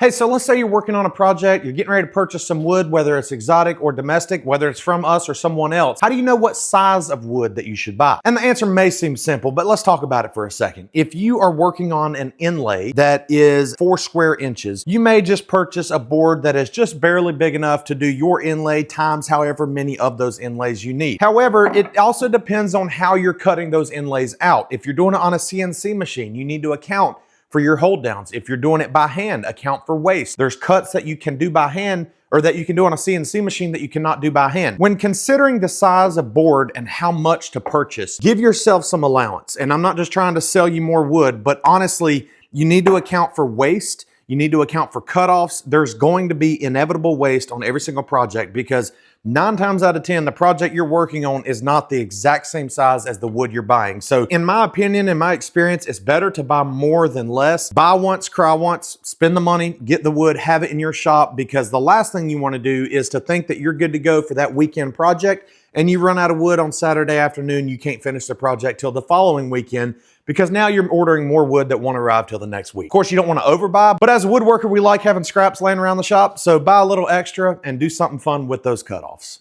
Hey, so let's say you're working on a project, you're getting ready to purchase some wood, whether it's exotic or domestic, whether it's from us or someone else. How do you know what size of wood that you should buy? And the answer may seem simple, but let's talk about it for a second. If you are working on an inlay that is 4 square inches, you may just purchase a board that is just barely big enough to do your inlay times however many of those inlays you need. However, it also depends on how you're cutting those inlays out. If you're doing it on a CNC machine, you need to account for your hold downs. If you're doing it by hand, account for waste. There's cuts that you can do by hand or that you can do on a CNC machine that you cannot do by hand. When considering the size of board and how much to purchase, give yourself some allowance. And I'm not just trying to sell you more wood, but honestly, you need to account for waste. You need to account for cutoffs. There's going to be inevitable waste on every single project because 9 times out of 10, the project you're working on is not the exact same size as the wood you're buying. So in my opinion, in my experience, it's better to buy more than less. Buy once, cry once, spend the money, get the wood, have it in your shop, because the last thing you want to do is to think that you're good to go for that weekend project and you run out of wood on Saturday afternoon, you can't finish the project till the following weekend because now you're ordering more wood that won't arrive till the next week. Of course, you don't want to overbuy, but as a woodworker, we like having scraps laying around the shop, so buy a little extra and do something fun with those cutoffs.